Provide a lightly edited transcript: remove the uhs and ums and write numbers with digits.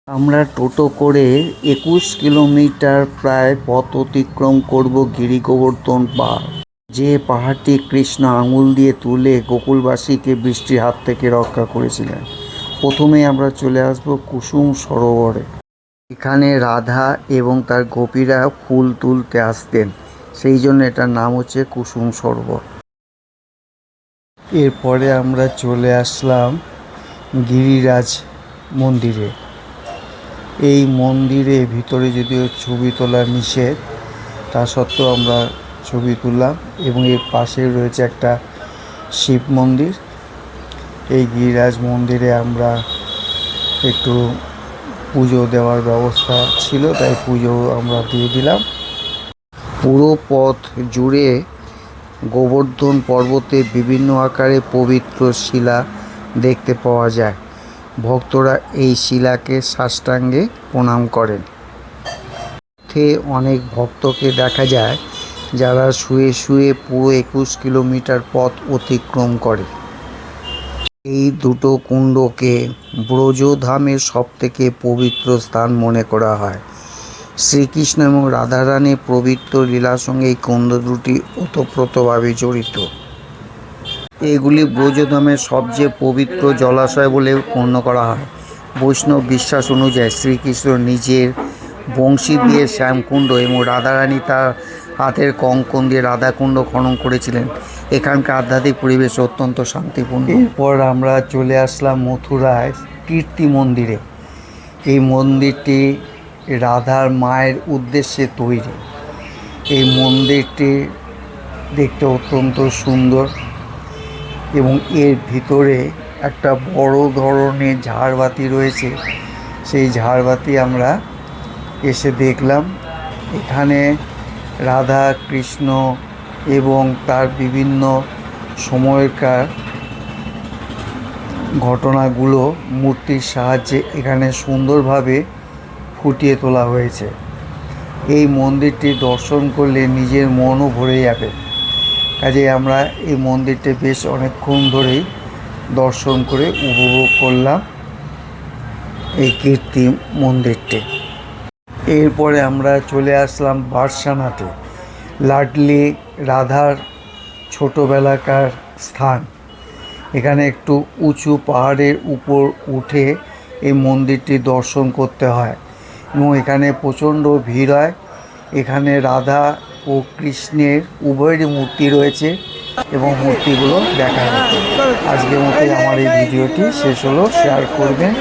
আমরা টোটো করে ২১ কিলোমিটার প্রায় পথ অতিক্রম করব গিরি গোবর্ধন পাহাড়। যে পাহাড়টি কৃষ্ণ আঙুল দিয়ে তুলে গোকুলবাসীকে বৃষ্টির হাত থেকে রক্ষা করেছিলেন। প্রথমেই আমরা চলে আসব কুসুম সরোবরে। এখানে রাধা এবং তার গোপীরা ফুল তুলতে আসতেন, সেই জন্য এটার নাম হচ্ছে কুসুম সরোবর। এরপরে আমরা চলে আসলাম গিরিরাজ মন্দিরে। এই মন্দিরে ভিতরে যদিও ছবি তোলা নিষেধ, তা সত্ত্বেও আমরা ছবি তুললাম এবং এর পাশে রয়েছে একটা শিব মন্দির। এই গিরিরাজ মন্দিরে আমরা একটু পুজো দেওয়ার ব্যবস্থা ছিল, তাই পুজো আমরা দিয়ে দিলাম। পুরো পথ জুড়ে গোবর্ধন পর্বতে বিভিন্ন আকারে পবিত্র শিলা দেখতে পাওয়া যায়। ভক্তরা এই শিলাকে সাষ্টাঙ্গে প্রণাম করেন। অনেক ভক্তকে দেখা যায় যারা শুয়ে শুয়ে পুরো ২১ কিলোমিটার পথ অতিক্রম করে। এই দুটো কুণ্ডকে ব্রজধামের সবথেকে পবিত্র স্থান মনে করা হয়। শ্রীকৃষ্ণ এবং রাধারানীর পবিত্র লীলার সঙ্গে এই কুণ্ড দুটি ওতপ্রোতভাবে জড়িত। এগুলি ব্রজধামের সবচেয়ে পবিত্র জলাশয় বলে গণ্য করা হয়। বৈষ্ণব বিশ্বাস অনুযায়ী শ্রীকৃষ্ণ নিজের বংশী দিয়ে শ্যামকুণ্ড এবং রাধারানী তার হাতের কঙ্কন দিয়ে রাধাকুণ্ড খনন করেছিলেন। এখানকার আধ্যাত্মিক পরিবেশ অত্যন্ত শান্তিপূর্ণ। এরপর আমরা চলে আসলাম মথুরায় কীর্তি মন্দিরে। এই মন্দিরটি রাধার মায়ের উদ্দেশ্যে তৈরি। এই মন্দিরটি দেখতে অত্যন্ত সুন্দর এবং এর ভিতরে একটা বড় ধরনের ঝাড়বাতি রয়েছে। সেই ঝাড়বাতি আমরা এসে দেখলাম। এখানে রাধা কৃষ্ণ এবং তার বিভিন্ন সময়কার ঘটনাগুলো মূর্তির সাহায্যে এখানে সুন্দরভাবে ফুটিয়ে তোলা হয়েছে। এই মন্দিরটি দর্শন করলে নিজের মনও ভরে যাবে। কাজে আমরা এই মন্দিরটি বেশ অনেকক্ষণ ধরেই দর্শন করে উপভোগ করলাম এই কীর্তি মন্দিরটি। এরপরে আমরা চলে আসলাম বার্সানাতে, লাডলি রাধার ছোটোবেলাকার স্থান। এখানে একটু উঁচু পাহাড়ের উপর উঠে এই মন্দিরটি দর্শন করতে হয় এবং এখানে প্রচণ্ড ভিড় হয়। এখানে রাধা ও কৃষ্ণের উভয়েরই মূর্তি রয়েছে এবং মূর্তিগুলো দেখা যাচ্ছে। আজকের মতোই আমার এই ভিডিওটি শেষ হলো। শেয়ার করবেন।